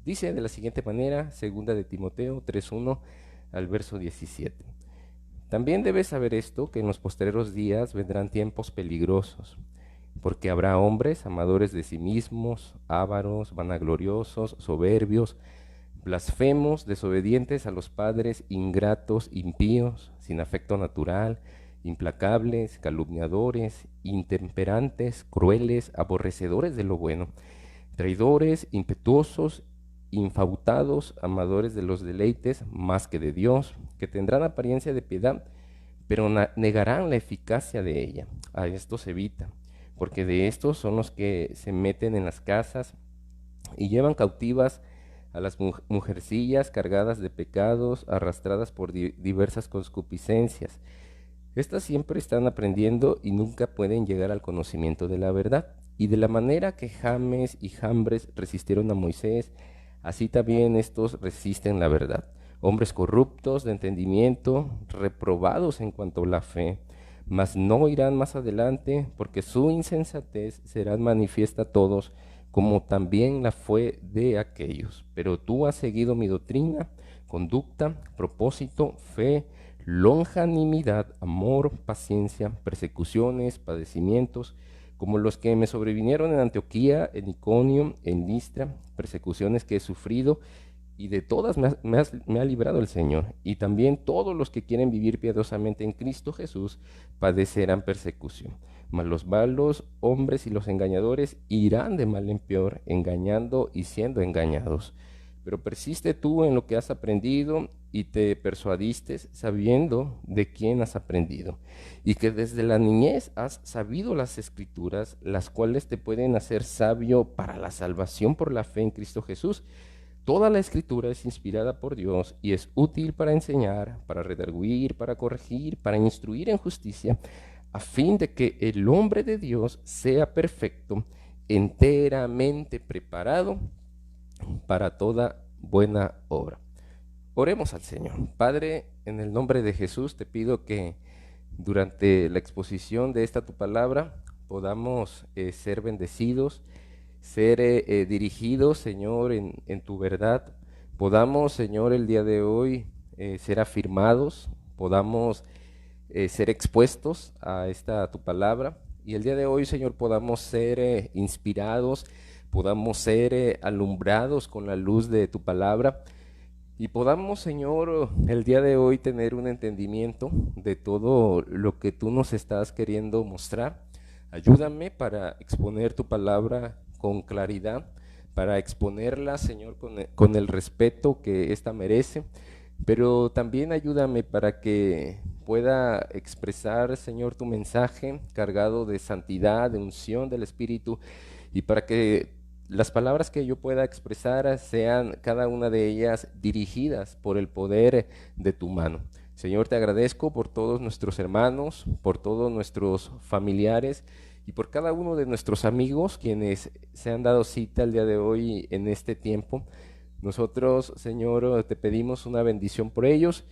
Dice de la siguiente manera, segunda de Timoteo 3:1 al verso 17. También debes saber esto, que en los postreros días vendrán tiempos peligrosos, porque habrá hombres amadores de sí mismos, ávaros, vanagloriosos, soberbios, blasfemos, desobedientes a los padres, ingratos, impíos, sin afecto natural, implacables, calumniadores, intemperantes, crueles, aborrecedores de lo bueno, traidores, impetuosos, infautados, amadores de los deleites más que de Dios, que tendrán apariencia de piedad, pero negarán la eficacia de ella. A estos evita, porque de estos son los que se meten en las casas y llevan cautivas a las mujercillas cargadas de pecados, arrastradas por diversas concupiscencias. Estas siempre están aprendiendo y nunca pueden llegar al conocimiento de la verdad. Y de la manera que James y Jambres resistieron a Moisés, así también estos resisten la verdad. Hombres corruptos de entendimiento, reprobados en cuanto a la fe, mas no irán más adelante, porque su insensatez será manifiesta a todos, como también la fue de aquellos. Pero tú has seguido mi doctrina, conducta, propósito, fe, longanimidad, amor, paciencia, persecuciones, padecimientos, como los que me sobrevinieron en Antioquía, en Iconio, en Listra, persecuciones que he sufrido, y de todas me ha librado el Señor. Y también todos los que quieren vivir piadosamente en Cristo Jesús padecerán persecución. Mas los malos hombres y los engañadores irán de mal en peor, engañando y siendo engañados. Pero persiste tú en lo que has aprendido y te persuadiste sabiendo de quién has aprendido, y que desde la niñez has sabido las Escrituras, las cuales te pueden hacer sabio para la salvación por la fe en Cristo Jesús. Toda la Escritura es inspirada por Dios y es útil para enseñar, para redarguir, para corregir, para instruir en justicia, a fin de que el hombre de Dios sea perfecto, enteramente preparado para toda buena obra. Oremos al Señor. Padre, en el nombre de Jesús te pido que durante la exposición de esta tu palabra podamos ser bendecidos, ser dirigidos, Señor, en tu verdad. Podamos, Señor, el día de hoy ser afirmados, podamos ser expuestos a esta tu palabra. Y el día de hoy, Señor, podamos ser inspirados, podamos ser alumbrados con la luz de tu palabra. Y podamos, Señor, el día de hoy tener un entendimiento de todo lo que tú nos estás queriendo mostrar. Ayúdame para exponer tu palabra con claridad, para exponerla, Señor, con el respeto que ésta merece, pero también ayúdame para que pueda expresar, Señor, tu mensaje cargado de santidad, de unción del Espíritu, y para que las palabras que yo pueda expresar sean cada una de ellas dirigidas por el poder de tu mano. Señor, te agradezco por todos nuestros hermanos, por todos nuestros familiares y por cada uno de nuestros amigos quienes se han dado cita el día de hoy en este tiempo. Nosotros, Señor, te pedimos una bendición por ellos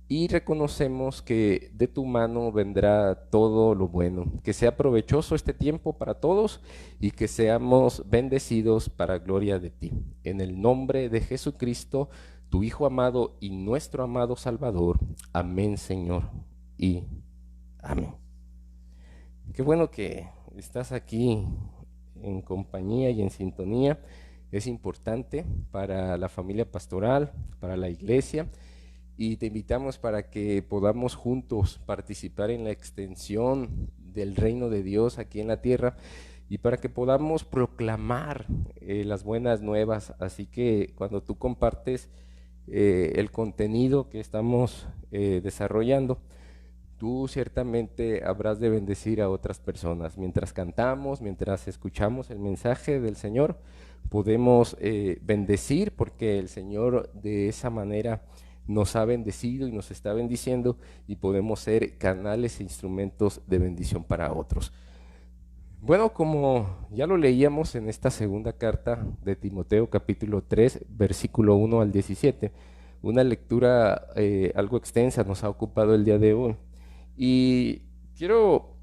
y reconocemos que de tu mano vendrá todo lo bueno, que sea provechoso este tiempo para todos y que seamos bendecidos para gloria de ti. En el nombre de Jesucristo, tu Hijo amado y nuestro amado Salvador. Amén, Señor, y amén. Qué bueno que estás aquí en compañía y en sintonía. Es importante para la familia pastoral, para la iglesia, y te invitamos para que podamos juntos participar en la extensión del reino de Dios aquí en la tierra y para que podamos proclamar las buenas nuevas. Así que cuando tú compartes el contenido que estamos desarrollando, tú ciertamente habrás de bendecir a otras personas. Mientras cantamos, mientras escuchamos el mensaje del Señor, podemos bendecir, porque el Señor de esa manera nos ha bendecido y nos está bendiciendo, y podemos ser canales e instrumentos de bendición para otros. Bueno, como ya lo leíamos en esta segunda carta de Timoteo, capítulo 3, versículo 1 al 17, una lectura algo extensa nos ha ocupado el día de hoy. Y quiero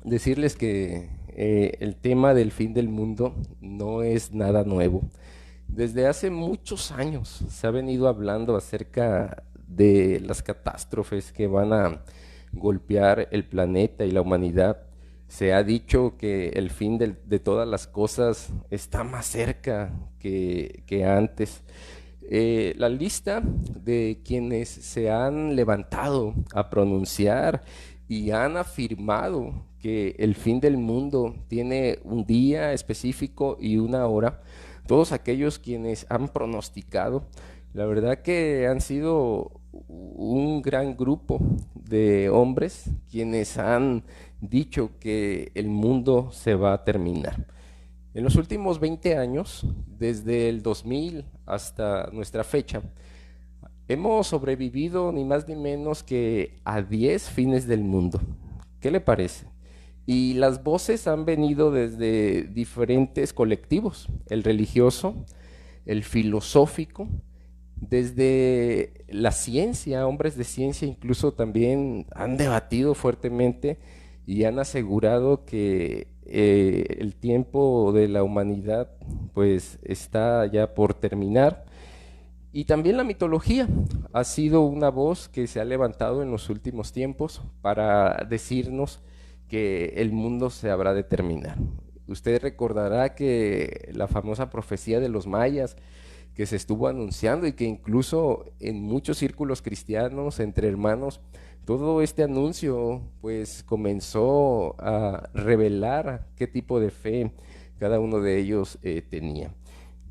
decirles que el tema del fin del mundo no es nada nuevo. Desde hace muchos años se ha venido hablando acerca de las catástrofes que van a golpear el planeta y la humanidad. Se ha dicho que el fin de todas las cosas está más cerca que antes. La lista de quienes se han levantado a pronunciar y han afirmado que el fin del mundo tiene un día específico y una hora, todos aquellos quienes han pronosticado, la verdad que han sido un gran grupo de hombres quienes han dicho que el mundo se va a terminar. En los últimos 20 años, desde el 2000 hasta nuestra fecha, hemos sobrevivido ni más ni menos que a 10 fines del mundo. ¿Qué le parece? Y las voces han venido desde diferentes colectivos, el religioso, el filosófico, desde la ciencia, hombres de ciencia incluso también han debatido fuertemente y han asegurado que el tiempo de la humanidad pues está ya por terminar. Y también la mitología ha sido una voz que se ha levantado en los últimos tiempos para decirnos que el mundo se habrá de terminar. Usted recordará que la famosa profecía de los mayas que se estuvo anunciando y que incluso en muchos círculos cristianos, entre hermanos, todo este anuncio pues comenzó a revelar qué tipo de fe cada uno de ellos tenía.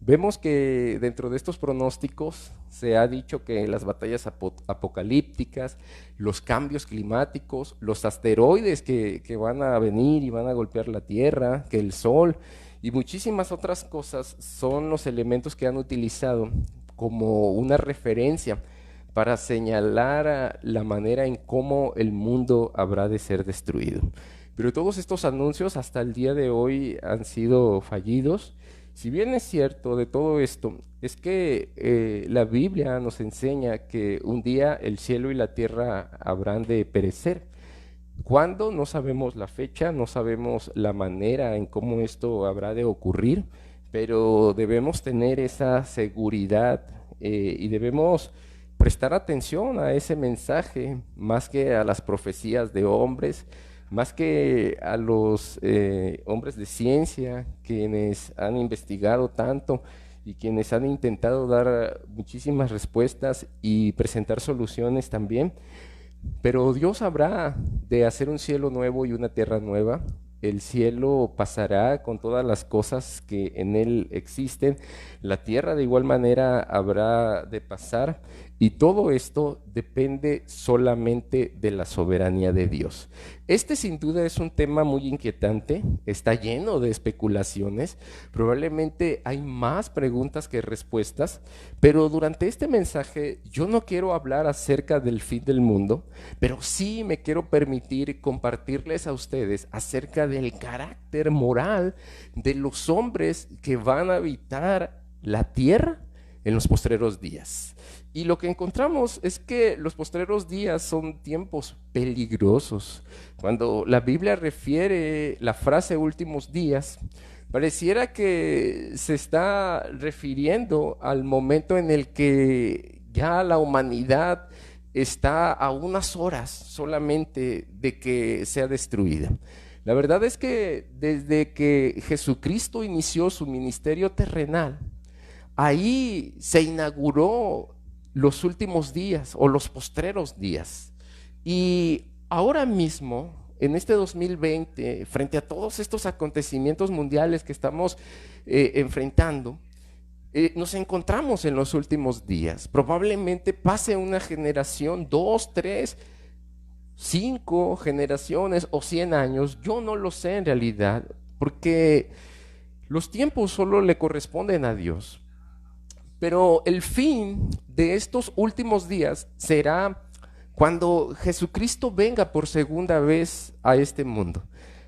Vemos que dentro de estos pronósticos se ha dicho que las batallas apocalípticas, los cambios climáticos, los asteroides que van a venir y van a golpear la Tierra, que el Sol y muchísimas otras cosas son los elementos que han utilizado como una referencia para señalar la manera en cómo el mundo habrá de ser destruido. Pero todos estos anuncios hasta el día de hoy han sido fallidos. Si bien es cierto de todo esto, es que la Biblia nos enseña que un día el cielo y la tierra habrán de perecer. ¿Cuándo? No sabemos la fecha, no sabemos la manera en cómo esto habrá de ocurrir, pero debemos tener esa seguridad y debemos prestar atención a ese mensaje más que a las profecías de hombres, más que a los hombres de ciencia quienes han investigado tanto y quienes han intentado dar muchísimas respuestas y presentar soluciones también. Pero Dios habrá de hacer un cielo nuevo y una tierra nueva. El cielo pasará con todas las cosas que en él existen. La tierra de igual manera habrá de pasar. Y todo esto depende solamente de la soberanía de Dios. Este sin duda es un tema muy inquietante, está lleno de especulaciones, probablemente hay más preguntas que respuestas, pero durante este mensaje yo no quiero hablar acerca del fin del mundo, pero sí me quiero permitir compartirles a ustedes acerca del carácter moral de los hombres que van a habitar la tierra en los postreros días. Y lo que encontramos es que los postreros días son tiempos peligrosos. Cuando la Biblia refiere la frase últimos días, pareciera que se está refiriendo al momento en el que ya la humanidad está a unas horas solamente de que sea destruida. La verdad es que desde que Jesucristo inició su ministerio terrenal, ahí se inauguró los últimos días o los postreros días. Y ahora mismo, en este 2020, frente a todos estos acontecimientos mundiales que estamos enfrentando, nos encontramos en los últimos días. Probablemente pase una generación, 2, 3, 5 generaciones o 100 años. Yo no lo sé en realidad, porque los tiempos solo le corresponden a Dios. Pero el fin de estos últimos días será cuando Jesucristo venga por segunda vez a este mundo.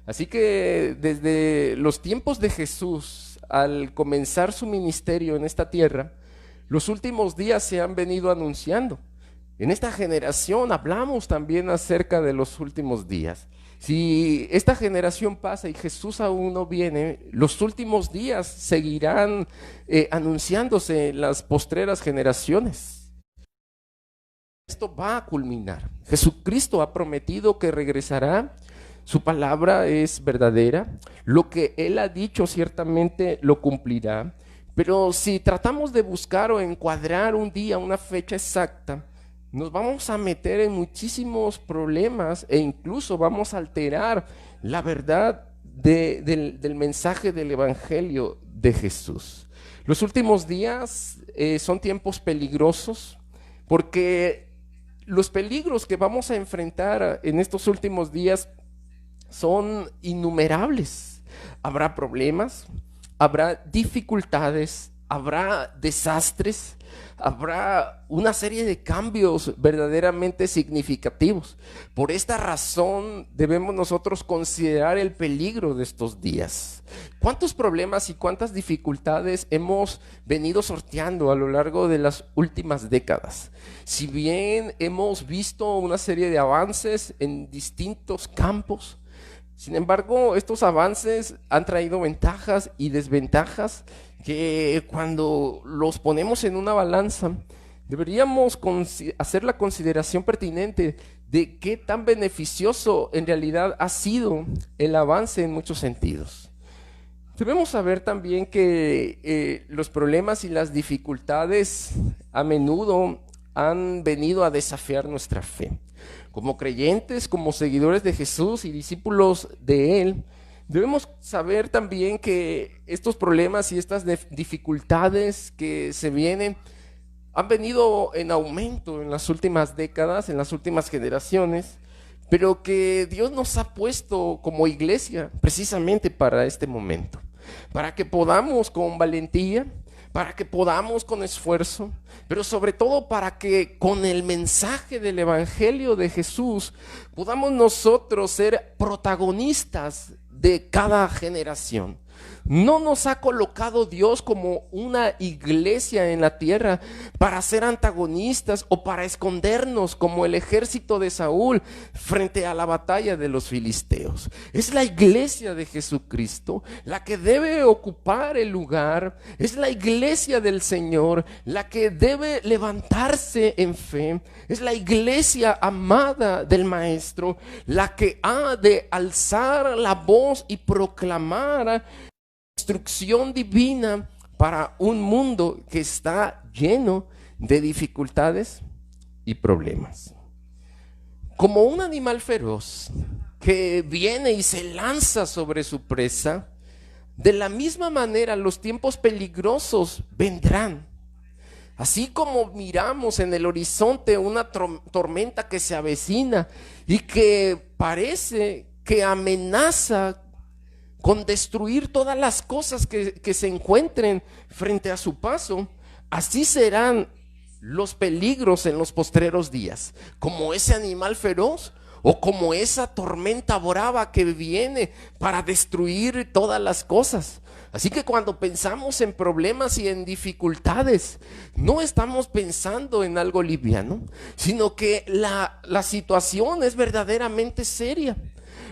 Así que desde los tiempos de Jesús, al comenzar su ministerio en esta tierra, los últimos días se han venido anunciando. En esta generación hablamos también acerca de los últimos días. Si esta generación pasa y Jesús aún no viene, los últimos días seguirán anunciándose en las postreras generaciones. Esto va a culminar. Jesucristo ha prometido que regresará. Su palabra es verdadera. Lo que Él ha dicho ciertamente lo cumplirá. Pero si tratamos de buscar o encuadrar un día, una fecha exacta, nos vamos a meter en muchísimos problemas e incluso vamos a alterar la verdad del mensaje del Evangelio de Jesús. Los últimos días son tiempos peligrosos porque los peligros que vamos a enfrentar en estos últimos días son innumerables. Habrá problemas, habrá dificultades, habrá desastres, habrá una serie de cambios verdaderamente significativos. Por esta razón debemos nosotros considerar el peligro de estos días. ¿Cuántos problemas y cuántas dificultades hemos venido sorteando a lo largo de las últimas décadas? Si bien hemos visto una serie de avances en distintos campos, sin embargo, estos avances han traído ventajas y desventajas que cuando los ponemos en una balanza, deberíamos hacer la consideración pertinente de qué tan beneficioso en realidad ha sido el avance en muchos sentidos. Debemos saber también que los problemas y las dificultades a menudo han venido a desafiar nuestra fe. Como creyentes, como seguidores de Jesús y discípulos de Él, debemos saber también que estos problemas y estas dificultades que se vienen han venido en aumento en las últimas décadas, en las últimas generaciones, pero que Dios nos ha puesto como iglesia precisamente para este momento, para que podamos con valentía, para que podamos con esfuerzo, pero sobre todo para que con el mensaje del Evangelio de Jesús podamos nosotros ser protagonistas de cada generación. No nos ha colocado Dios como una iglesia en la tierra para ser antagonistas o para escondernos como el ejército de Saúl frente a la batalla de los filisteos. Es la iglesia de Jesucristo la que debe ocupar el lugar, es la iglesia del Señor la que debe levantarse en fe, es la iglesia amada del Maestro la que ha de alzar la voz y proclamar instrucción divina para un mundo que está lleno de dificultades y problemas. Como un animal feroz que viene y se lanza sobre su presa, de la misma manera los tiempos peligrosos vendrán. Así como miramos en el horizonte una tormenta que se avecina y que parece que amenaza con destruir todas las cosas que se encuentren frente a su paso, así serán los peligros en los postreros días, como ese animal feroz o como esa tormenta brava que viene para destruir todas las cosas. Así que cuando pensamos en problemas y en dificultades, no estamos pensando en algo liviano, sino que la situación es verdaderamente seria.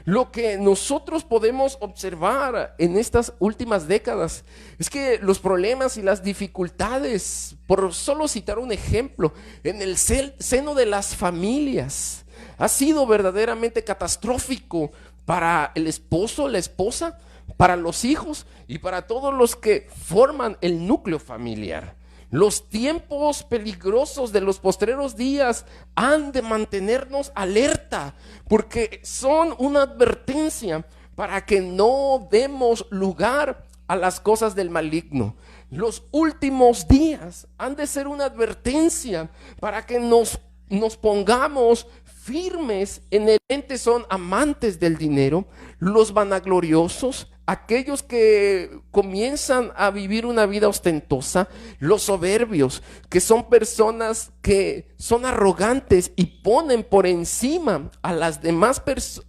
Lo que nosotros podemos observar en estas últimas décadas es que los problemas y las dificultades, por solo citar un ejemplo, en el seno de las familias, ha sido verdaderamente catastrófico para el esposo, la esposa, para los hijos y para todos los que forman el núcleo familiar. Los tiempos peligrosos de los postreros días han de mantenernos alerta, porque son una advertencia para que no demos lugar a las cosas del maligno. Los últimos días han de ser una advertencia para que nos pongamos firmes en el ente. Son amantes del dinero, los vanagloriosos, aquellos que comienzan a vivir una vida ostentosa, los soberbios, que son personas que son arrogantes y ponen por encima a las demás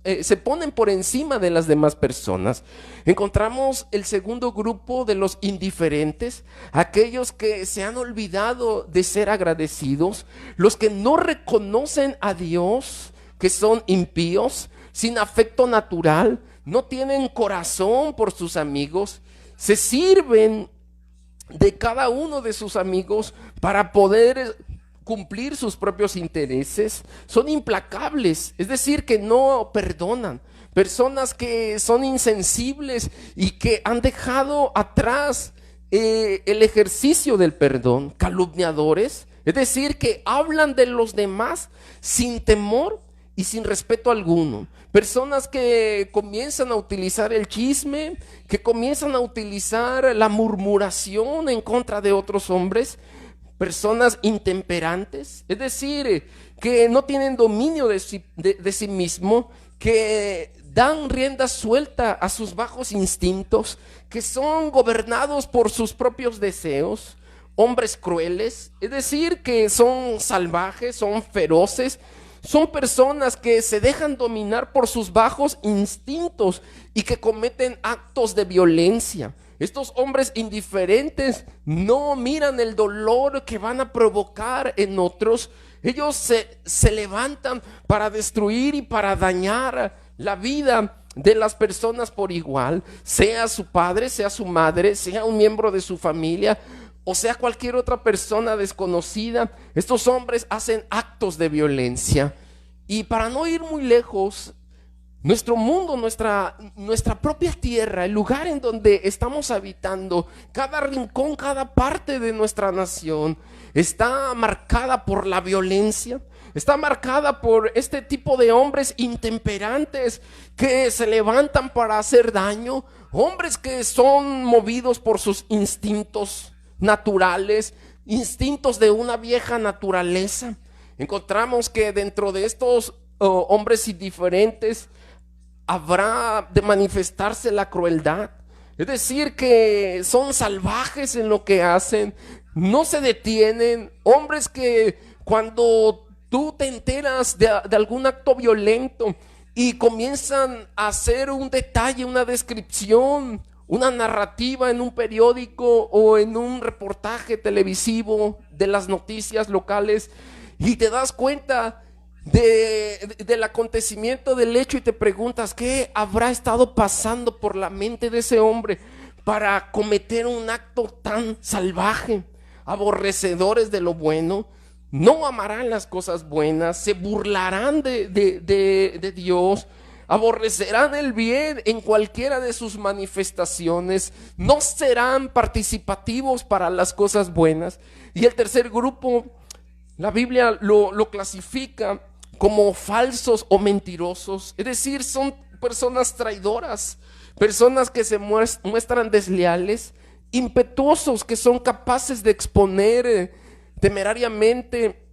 se ponen por encima de las demás personas. Encontramos el segundo grupo de los indiferentes, aquellos que se han olvidado de ser agradecidos, los que no reconocen a Dios, que son impíos, sin afecto natural, no tienen corazón por sus amigos, se sirven de cada uno de sus amigos para poder cumplir sus propios intereses, son implacables, es decir, que no perdonan. Personas que son insensibles y que han dejado atrás el ejercicio del perdón, calumniadores, es decir, que hablan de los demás sin temor y sin respeto alguno. Personas que comienzan a utilizar el chisme, que comienzan a utilizar la murmuración en contra de otros hombres. Personas intemperantes, es decir, que no tienen dominio de sí mismo, que dan rienda suelta a sus bajos instintos, que son gobernados por sus propios deseos. Hombres crueles, es decir, que son salvajes, son feroces. Son personas que se dejan dominar por sus bajos instintos y que cometen actos de violencia. Estos hombres indiferentes no miran el dolor que van a provocar en otros. Ellos se levantan para destruir y para dañar la vida de las personas por igual, sea su padre, sea su madre, sea un miembro de su familia, o sea cualquier otra persona desconocida. Estos hombres hacen actos de violencia. Y para no ir muy lejos, nuestro mundo, nuestra propia tierra, el lugar en donde estamos habitando, cada rincón, cada parte de nuestra nación está marcada por la violencia, está marcada por este tipo de hombres intemperantes que se levantan para hacer daño, hombres que son movidos por sus instintos naturales, instintos de una vieja naturaleza. Encontramos que dentro de estos hombres indiferentes habrá de manifestarse la crueldad, es decir, que son salvajes en lo que hacen, no se detienen, hombres que cuando tú te enteras de algún acto violento y comienzan a hacer un detalle, una descripción, una narrativa en un periódico o en un reportaje televisivo de las noticias locales, y te das cuenta del acontecimiento, del hecho, y te preguntas qué habrá estado pasando por la mente de ese hombre para cometer un acto tan salvaje. Aborrecedores de lo bueno, no amarán las cosas buenas, se burlarán de Dios, aborrecerán el bien en cualquiera de sus manifestaciones, no serán participativos para las cosas buenas. Y el tercer grupo, la Biblia lo clasifica como falsos o mentirosos, es decir, son personas traidoras, personas que se muestran desleales, impetuosos, que son capaces de exponer temerariamente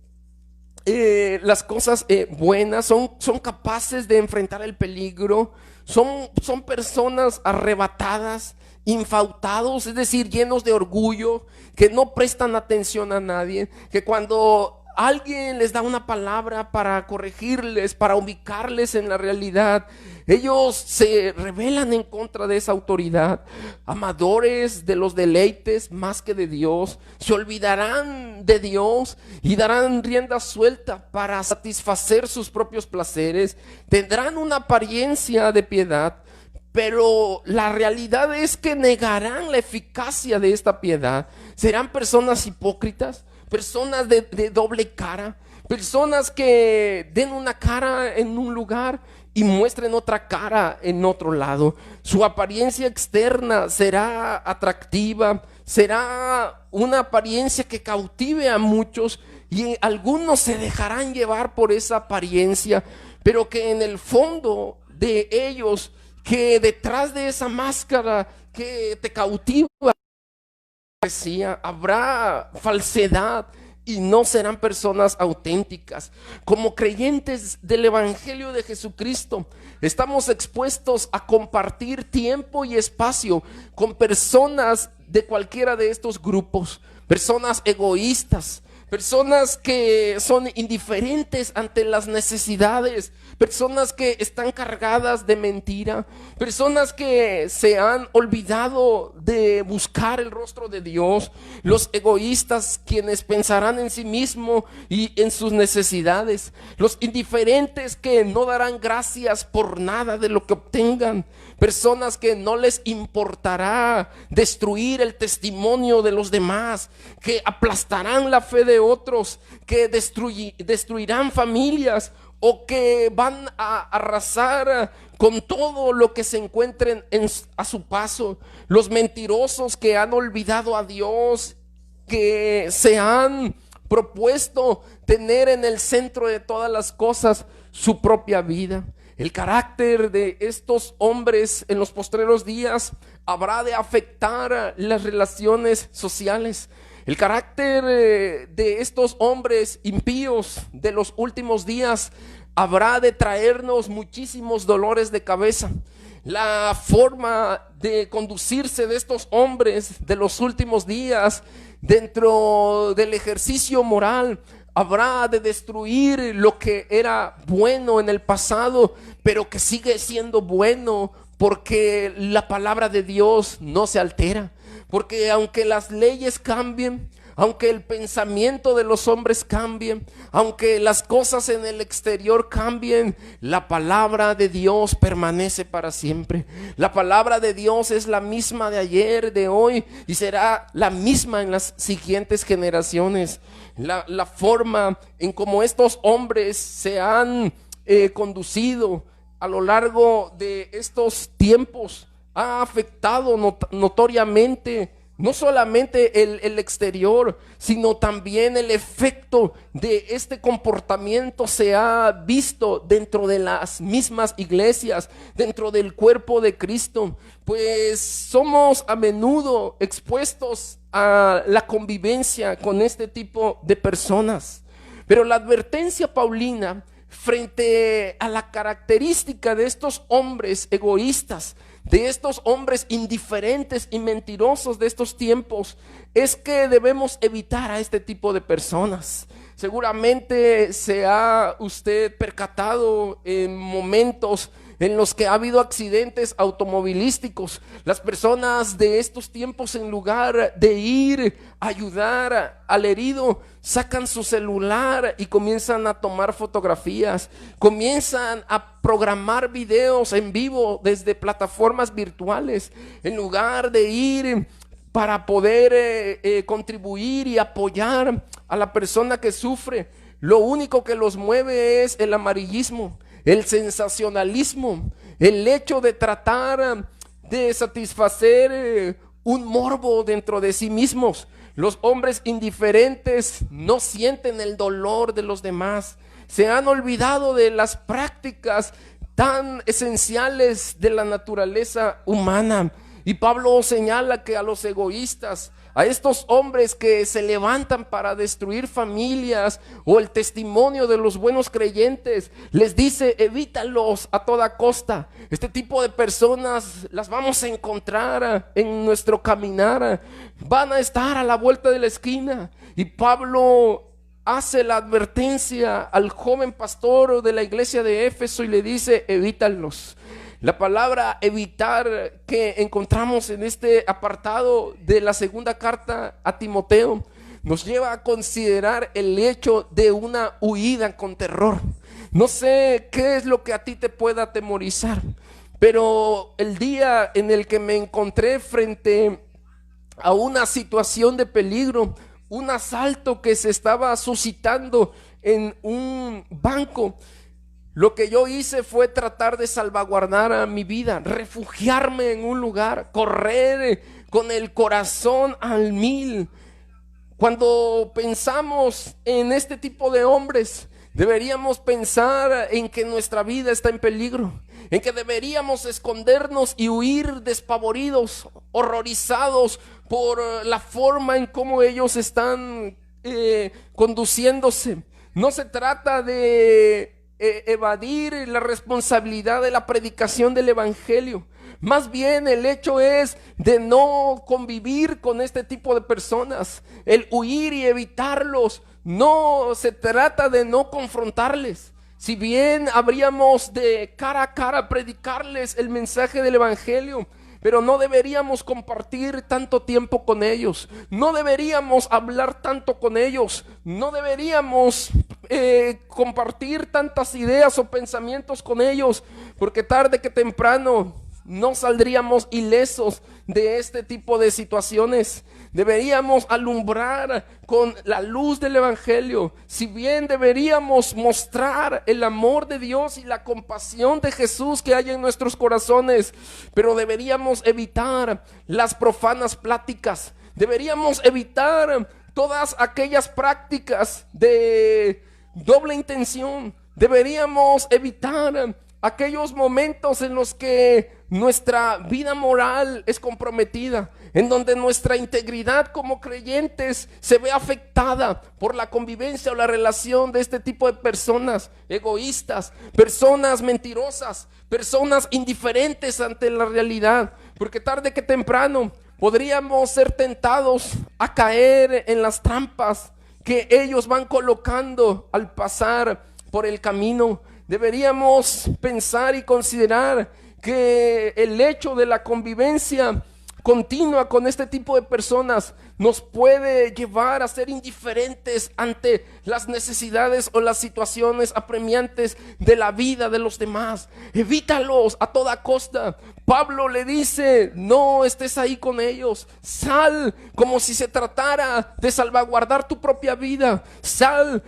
las cosas buenas, son capaces de enfrentar el peligro, son personas arrebatadas, infautados, es decir, llenos de orgullo, que no prestan atención a nadie, que cuando alguien les da una palabra para corregirles, para ubicarles en la realidad, ellos se rebelan en contra de esa autoridad, amadores de los deleites más que de Dios, se olvidarán de Dios y darán rienda suelta para satisfacer sus propios placeres, tendrán una apariencia de piedad, pero la realidad es que negarán la eficacia de esta piedad. Serán personas hipócritas, personas de doble cara, personas que den una cara en un lugar y muestren otra cara en otro lado. Su apariencia externa será atractiva, será una apariencia que cautive a muchos, y algunos se dejarán llevar por esa apariencia, pero que en el fondo de ellos, que detrás de esa máscara que te cautiva, habrá falsedad y no serán personas auténticas. Como creyentes del Evangelio de Jesucristo, estamos expuestos a compartir tiempo y espacio con personas de cualquiera de estos grupos, personas egoístas, personas que son indiferentes ante las necesidades, personas que están cargadas de mentira, personas que se han olvidado de buscar el rostro de Dios, los egoístas, quienes pensarán en sí mismos y en sus necesidades, los indiferentes que no darán gracias por nada de lo que obtengan, personas que no les importará destruir el testimonio de los demás, que aplastarán la fe de otros, que destruirán familias, o que van a arrasar con todo lo que se encuentren a su paso. Los mentirosos que han olvidado a Dios, que se han propuesto tener en el centro de todas las cosas su propia vida. El carácter de estos hombres en los postreros días habrá de afectar las relaciones sociales. El carácter de estos hombres impíos de los últimos días habrá de traernos muchísimos dolores de cabeza. La forma de conducirse de estos hombres de los últimos días dentro del ejercicio moral habrá de destruir lo que era bueno en el pasado, pero que sigue siendo bueno porque la palabra de Dios no se altera. Porque aunque las leyes cambien, aunque el pensamiento de los hombres cambie, aunque las cosas en el exterior cambien, la palabra de Dios permanece para siempre. La palabra de Dios es la misma de ayer, de hoy, y será la misma en las siguientes generaciones. La forma en cómo estos hombres se han conducido a lo largo de estos tiempos ha afectado notoriamente no solamente el exterior, sino también el efecto de este comportamiento se ha visto dentro de las mismas iglesias, dentro del cuerpo de Cristo. Pues somos a menudo expuestos a la convivencia con este tipo de personas. Pero la advertencia paulina frente a la característica de estos hombres egoístas, de estos hombres indiferentes y mentirosos de estos tiempos, es que debemos evitar a este tipo de personas. Seguramente se ha usted percatado en momentos en los que ha habido accidentes automovilísticos. Las personas de estos tiempos, en lugar de ir a ayudar al herido, sacan su celular y comienzan a tomar fotografías, comienzan a programar videos en vivo desde plataformas virtuales, en lugar de ir para poder contribuir y apoyar a la persona que sufre. Lo único que los mueve es el amarillismo, el sensacionalismo, el hecho de tratar de satisfacer un morbo dentro de sí mismos. Los hombres indiferentes no sienten el dolor de los demás. Se han olvidado de las prácticas tan esenciales de la naturaleza humana. Y Pablo señala que a los egoístas, a estos hombres que se levantan para destruir familias o el testimonio de los buenos creyentes, les dice: evítalos a toda costa. Este tipo de personas las vamos a encontrar en nuestro caminar, van a estar a la vuelta de la esquina. Y Pablo hace la advertencia al joven pastor de la iglesia de Éfeso y le dice: evítalos. La palabra evitar que encontramos en este apartado de la segunda carta a Timoteo nos lleva a considerar el hecho de una huida con terror. No sé qué es lo que a ti te pueda atemorizar, pero el día en el que me encontré frente a una situación de peligro, un asalto que se estaba suscitando en un banco, lo que yo hice fue tratar de salvaguardar a mi vida, refugiarme en un lugar, correr con el corazón al mil. Cuando pensamos en este tipo de hombres, deberíamos pensar en que nuestra vida está en peligro, en que deberíamos escondernos y huir despavoridos, horrorizados por la forma en cómo ellos están conduciéndose. No se trata de evadir la responsabilidad de la predicación del evangelio. Más bien el hecho es de no convivir con este tipo de personas, el huir y evitarlos. no se trata de no confrontarles. Si bien habríamos de cara a cara predicarles el mensaje del evangelio, pero no deberíamos compartir tanto tiempo con ellos, no deberíamos hablar tanto con ellos, no deberíamos compartir tantas ideas o pensamientos con ellos, porque tarde que temprano no saldríamos ilesos de este tipo de situaciones. Deberíamos alumbrar con la luz del evangelio. Si bien deberíamos mostrar el amor de Dios y la compasión de Jesús que hay en nuestros corazones, pero deberíamos evitar las profanas pláticas. Deberíamos evitar todas aquellas prácticas de doble intención. Deberíamos evitar aquellos momentos en los que nuestra vida moral es comprometida, en donde nuestra integridad como creyentes se ve afectada por la convivencia o la relación de este tipo de personas egoístas, personas mentirosas, personas indiferentes ante la realidad, porque tarde que temprano podríamos ser tentados a caer en las trampas que ellos van colocando al pasar por el camino. Deberíamos pensar y considerar que el hecho de la convivencia continua con este tipo de personas nos puede llevar a ser indiferentes ante las necesidades o las situaciones apremiantes de la vida de los demás. Evítalos a toda costa. Pablo le dice: no estés ahí con ellos, sal como si se tratara de salvaguardar tu propia vida, sal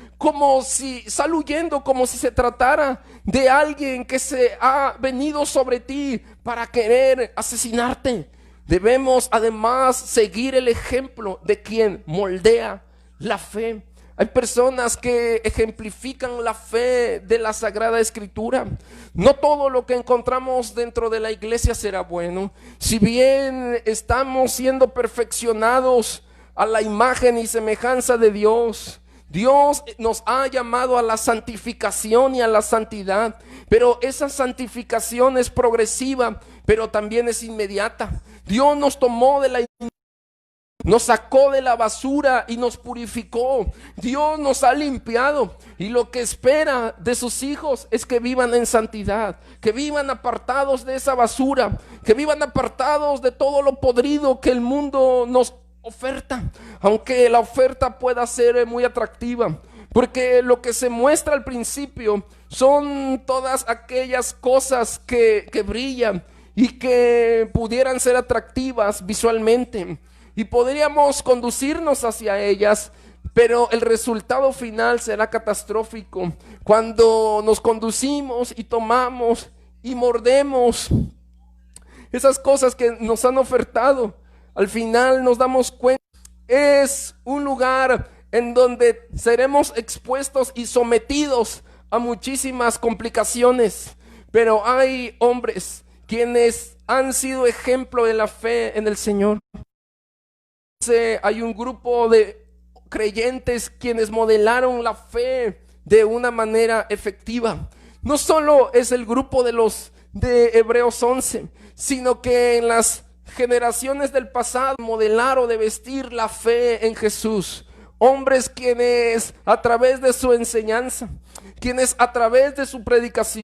huyendo como si se tratara de alguien que se ha venido sobre ti para querer asesinarte. Debemos además seguir el ejemplo de quien moldea la fe. Hay personas que ejemplifican la fe de la Sagrada Escritura. No todo lo que encontramos dentro de la iglesia será bueno. Si bien estamos siendo perfeccionados a la imagen y semejanza de Dios, Dios nos ha llamado a la santificación y a la santidad, pero esa santificación es progresiva, pero también es inmediata. Dios nos tomó de la nos sacó de la basura y nos purificó. Dios nos ha limpiado, y lo que espera de sus hijos es que vivan en santidad, que vivan apartados de esa basura, que vivan apartados de todo lo podrido que el mundo nos oferta, aunque la oferta pueda ser muy atractiva, porque lo que se muestra al principio son todas aquellas cosas que brillan y que pudieran ser atractivas visualmente, y podríamos conducirnos hacia ellas, pero el resultado final será catastrófico cuando nos conducimos y tomamos y mordemos esas cosas que nos han ofertado. Al final nos damos cuenta, es un lugar en donde seremos expuestos y sometidos a muchísimas complicaciones, pero hay hombres quienes han sido ejemplo de la fe en el Señor. Hay un grupo de creyentes quienes modelaron la fe de una manera efectiva. No solo es el grupo de los de Hebreos 11, sino que en las generaciones del pasado modelaron de vestir la fe en Jesús. Hombres quienes a través de su enseñanza, quienes a través de su predicación,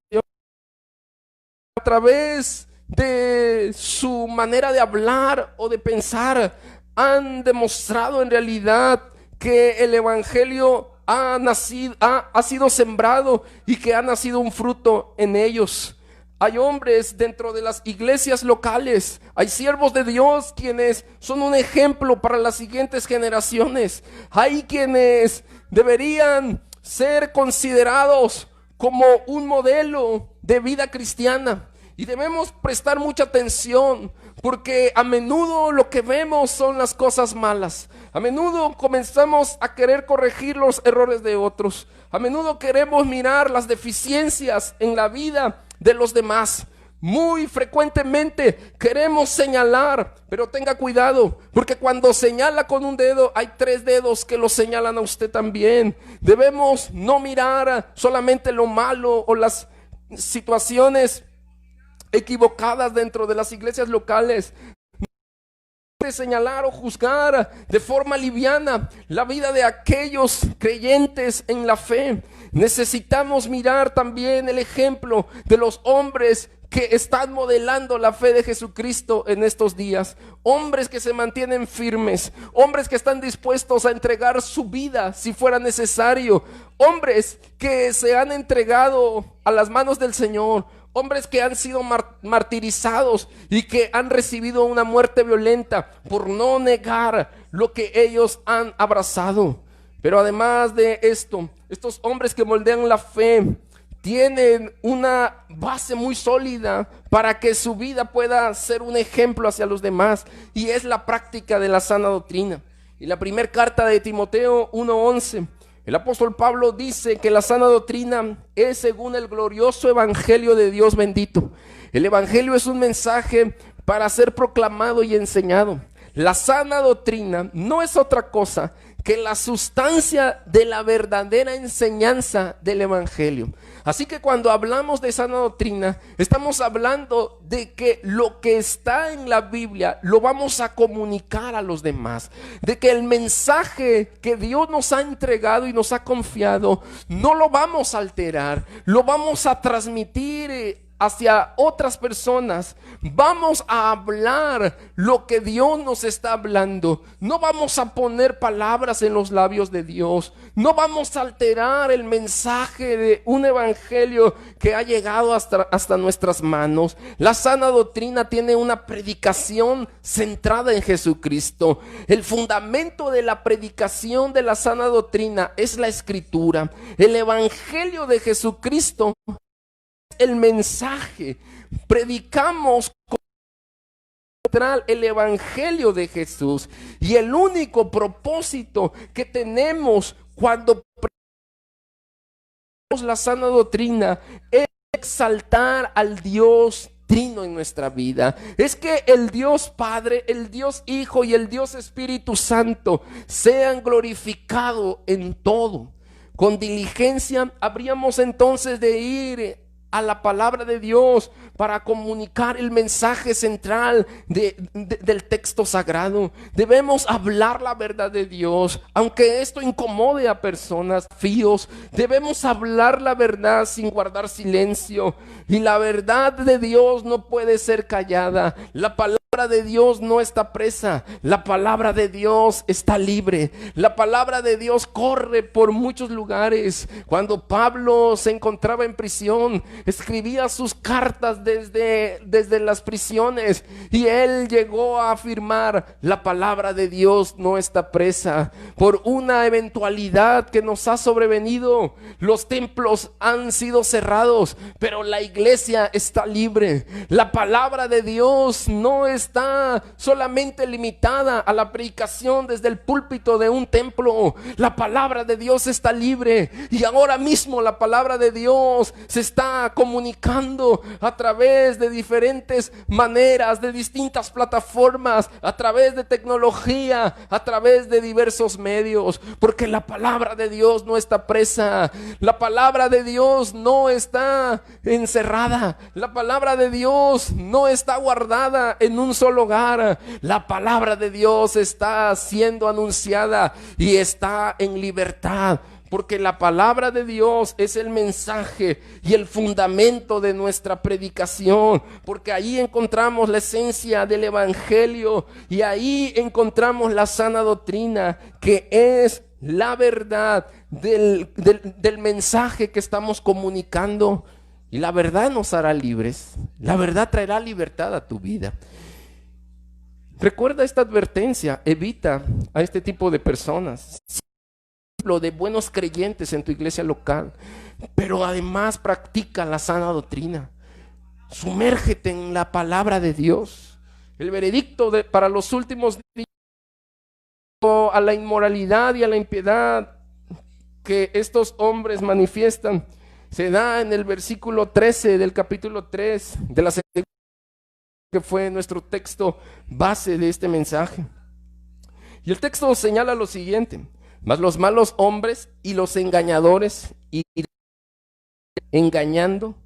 a través de su manera de hablar o de pensar, han demostrado en realidad que el evangelio ha sido sembrado y que ha nacido un fruto en ellos. Hay hombres dentro de las iglesias locales, hay siervos de Dios quienes son un ejemplo para las siguientes generaciones. Hay quienes deberían ser considerados como un modelo de vida cristiana, y debemos prestar mucha atención, porque a menudo lo que vemos son las cosas malas. A menudo comenzamos a querer corregir los errores de otros. A menudo queremos mirar las deficiencias en la vida de los demás. Muy frecuentemente queremos señalar, pero tenga cuidado, porque cuando señala con un dedo, hay 3 dedos que lo señalan a usted también. Debemos no mirar solamente lo malo o las situaciones equivocadas dentro de las iglesias locales. señalar o juzgar de forma liviana la vida de aquellos creyentes en la fe. Necesitamos mirar también el ejemplo de los hombres que están modelando la fe de Jesucristo en estos días. Hombres que se mantienen firmes, hombres que están dispuestos a entregar su vida si fuera necesario, hombres que se han entregado a las manos del Señor, hombres que han sido martirizados y que han recibido una muerte violenta por no negar lo que ellos han abrazado. Pero además de esto, estos hombres que moldean la fe tienen una base muy sólida para que su vida pueda ser un ejemplo hacia los demás, y es la práctica de la sana doctrina. En la primera carta de Timoteo 1:11, el apóstol Pablo dice que la sana doctrina es según el glorioso evangelio de Dios bendito. El evangelio es un mensaje para ser proclamado y enseñado. La sana doctrina no es otra cosa que la sustancia de la verdadera enseñanza del evangelio. Así que cuando hablamos de sana doctrina, estamos hablando de que lo que está en la Biblia lo vamos a comunicar a los demás, de que el mensaje que Dios nos ha entregado y nos ha confiado no lo vamos a alterar, lo vamos a transmitir hacia otras personas. Vamos a hablar lo que Dios nos está hablando. No vamos a poner palabras en los labios de Dios. No vamos a alterar el mensaje de un evangelio que ha llegado hasta nuestras manos. La sana doctrina tiene una predicación centrada en Jesucristo. El fundamento de la predicación de la sana doctrina es la Escritura. El evangelio de Jesucristo, el mensaje, predicamos el evangelio de Jesús, y el único propósito que tenemos cuando predicamos la sana doctrina es exaltar al Dios Trino en nuestra vida. Es que el Dios Padre, el Dios Hijo y el Dios Espíritu Santo sean glorificados en todo. Con diligencia habríamos entonces de ir a la palabra de Dios para comunicar el mensaje central del texto sagrado. Debemos hablar la verdad de Dios, aunque esto incomode a personas fíos. Debemos hablar la verdad sin guardar silencio, y la verdad de Dios no puede ser callada. La palabra de Dios no está presa, la palabra de Dios está libre. La palabra de Dios corre por muchos lugares. Cuando Pablo se encontraba en prisión, escribía sus cartas desde las prisiones, y él llegó a afirmar: la palabra de Dios no está presa. Por una eventualidad que nos ha sobrevenido, los templos han sido cerrados, pero la iglesia está libre. La palabra de Dios no está solamente limitada a la predicación desde el púlpito de un templo. La palabra de Dios está libre, y ahora mismo la palabra de Dios se está comunicando a través de diferentes maneras, de distintas plataformas, a través de tecnología, a través de diversos medios, porque la palabra de Dios no está presa. La palabra de Dios no está encerrada. La palabra de Dios no está guardada en un solo hogar. La palabra de Dios está siendo anunciada y está en libertad, porque la palabra de Dios es el mensaje y el fundamento de nuestra predicación, porque ahí encontramos la esencia del evangelio, y ahí encontramos la sana doctrina, que es la verdad del mensaje que estamos comunicando. Y la verdad nos hará libres. La verdad traerá libertad a tu vida. Recuerda esta advertencia: evita a este tipo de personas, de buenos creyentes en tu iglesia local, pero además practica la sana doctrina. Sumérgete en la palabra de Dios. El veredicto para los últimos días a la inmoralidad y a la impiedad que estos hombres manifiestan se da en el versículo 13 del capítulo 3 de la segunda, que fue nuestro texto base de este mensaje. Y el texto señala lo siguiente: mas los malos hombres y los engañadores irán engañando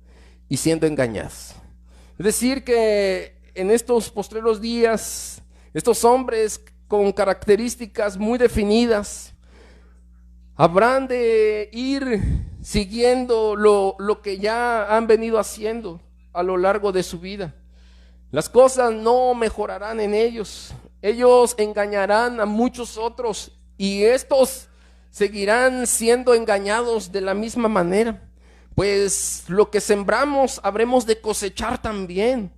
y siendo engañados. Es decir, que en estos postreros días Estos hombres con características muy definidas habrán de ir siguiendo lo que ya han venido haciendo a lo largo de su vida. Las cosas no mejorarán en ellos. Ellos engañarán a muchos otros y estos seguirán siendo engañados de la misma manera. Pues lo que sembramos habremos de cosechar también.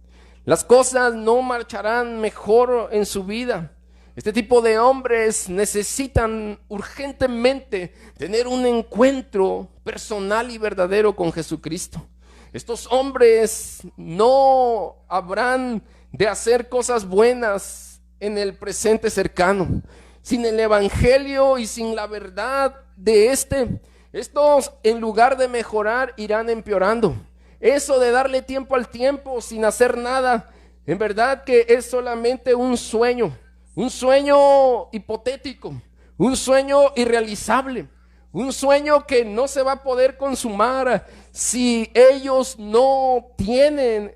Las cosas no marcharán mejor en su vida. Este tipo de hombres necesitan urgentemente tener un encuentro personal y verdadero con Jesucristo. Estos hombres no habrán de hacer cosas buenas en el presente cercano. Sin el evangelio y sin la verdad de estos en lugar de mejorar irán empeorando. Eso de darle tiempo al tiempo sin hacer nada, en verdad que es solamente un sueño hipotético, un sueño irrealizable, un sueño que no se va a poder consumar si ellos no tienen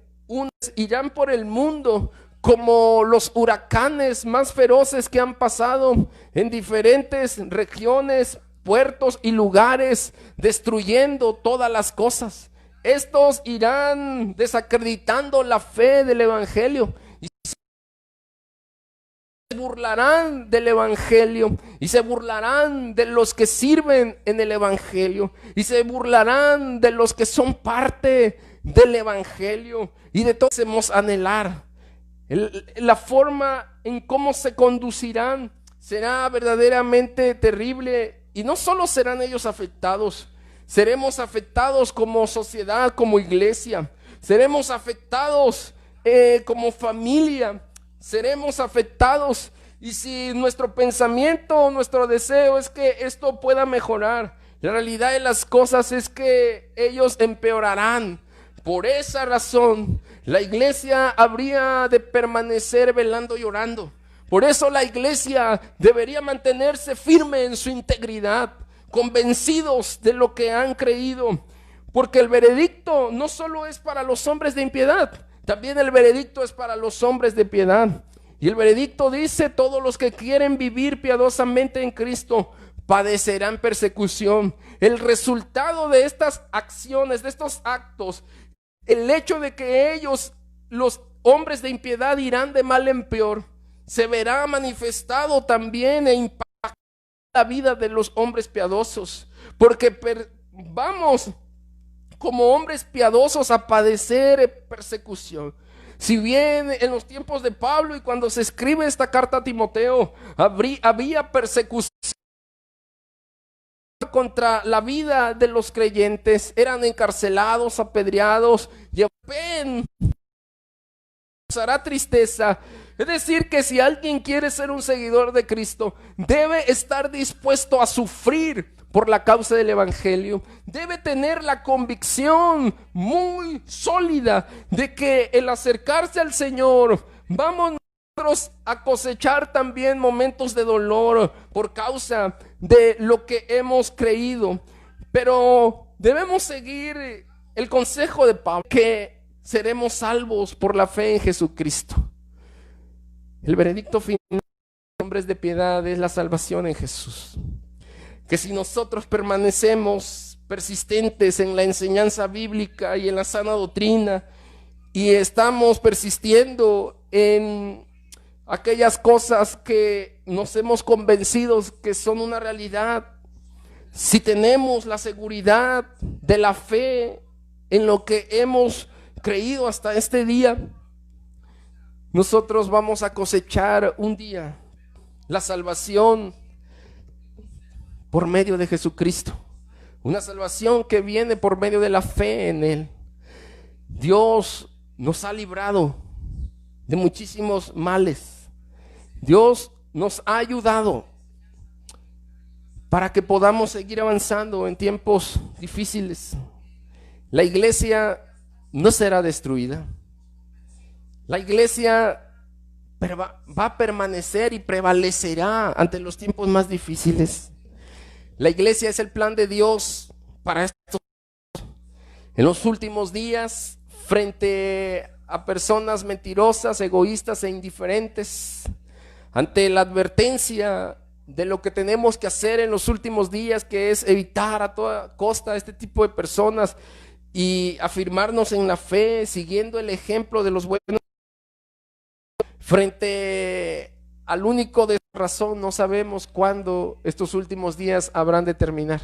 irán por el mundo como los huracanes más feroces que han pasado en diferentes regiones, puertos y lugares, destruyendo todas las cosas. Estos irán desacreditando la fe del evangelio y se burlarán del evangelio y se burlarán de los que sirven en el evangelio y se burlarán de los que son parte del evangelio y de todos debemos anhelar. La forma en cómo se conducirán será verdaderamente terrible y no solo serán ellos afectados, seremos afectados como sociedad, como iglesia, seremos afectados como familia, seremos afectados. Y si nuestro pensamiento, nuestro deseo es que esto pueda mejorar, la realidad de las cosas es que ellos empeorarán. Por esa razón, la iglesia habría de permanecer velando y orando. Por eso la iglesia debería mantenerse firme en su integridad, convencidos de lo que han creído. Porque el veredicto no solo es para los hombres de impiedad, también el veredicto es para los hombres de piedad. Y el veredicto dice: todos los que quieren vivir piadosamente en Cristo padecerán persecución. El resultado de estas acciones, de estos actos, el hecho de que ellos, los hombres de impiedad, irán de mal en peor, se verá manifestado también e impactará la vida de los hombres piadosos, porque vamos como hombres piadosos a padecer persecución. Si bien en los tiempos de Pablo y cuando se escribe esta carta a Timoteo había persecución contra la vida de los creyentes, eran encarcelados, apedreados, causará tristeza. Es decir, que si alguien quiere ser un seguidor de Cristo, debe estar dispuesto a sufrir por la causa del evangelio. Debe tener la convicción muy sólida de que el acercarse al Señor, vamos nosotros a cosechar también momentos de dolor por causa de lo que hemos creído. Pero debemos seguir el consejo de Pablo, que seremos salvos por la fe en Jesucristo. El veredicto final de los hombres de piedad es la salvación en Jesús. Que si nosotros permanecemos persistentes en la enseñanza bíblica y en la sana doctrina y estamos persistiendo en aquellas cosas que nos hemos convencido que son una realidad, si tenemos la seguridad de la fe en lo que hemos creído hasta este día, nosotros vamos a cosechar un día la salvación por medio de Jesucristo, una salvación que viene por medio de la fe en Él. Dios nos ha librado de muchísimos males. Dios nos ha ayudado para que podamos seguir avanzando en tiempos difíciles. La iglesia no será destruida. La iglesia va a permanecer y prevalecerá ante los tiempos más difíciles. La iglesia es el plan de Dios para estos en los últimos días, frente a personas mentirosas, egoístas e indiferentes. ante la advertencia de lo que tenemos que hacer en los últimos días, que es evitar a toda costa a este tipo de personas y afirmarnos en la fe, siguiendo el ejemplo de los buenos. Frente al único de razón, no sabemos cuándo estos últimos días habrán de terminar.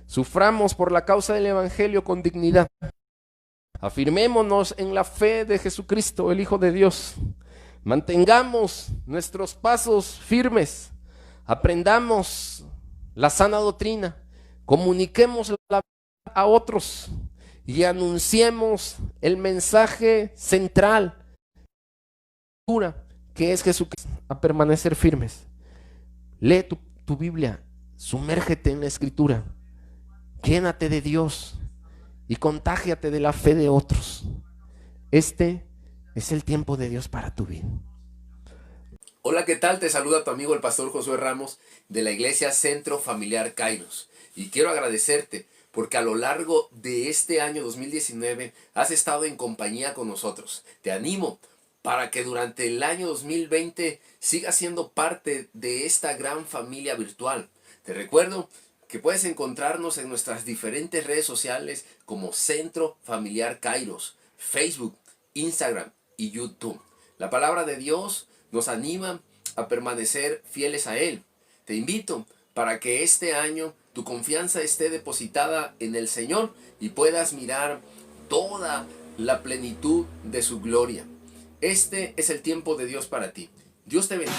Suframos por la causa del Evangelio con dignidad. Afirmémonos en la fe de Jesucristo, el Hijo de Dios. Mantengamos nuestros pasos firmes. Aprendamos la sana doctrina. Comuniquemos la verdad a otros y anunciemos el mensaje central que es Jesucristo, a permanecer firmes. Lee tu Biblia, sumérgete en la Escritura, llénate de Dios y contágiate de la fe de otros. Este es el tiempo de Dios para tu vida. Hola, ¿qué tal? Te saluda tu amigo el pastor Josué Ramos de la Iglesia Centro Familiar Kairos. Y quiero agradecerte porque a lo largo de este año 2019 has estado en compañía con nosotros. Te animo para que durante el año 2020 sigas siendo parte de esta gran familia virtual. Te recuerdo que puedes encontrarnos en nuestras diferentes redes sociales como Centro Familiar Kairos, Facebook, Instagram y YouTube. La palabra de Dios nos anima a permanecer fieles a Él. Te invito para que este año tu confianza esté depositada en el Señor y puedas mirar toda la plenitud de su gloria. Este es el tiempo de Dios para ti. Dios te bendiga.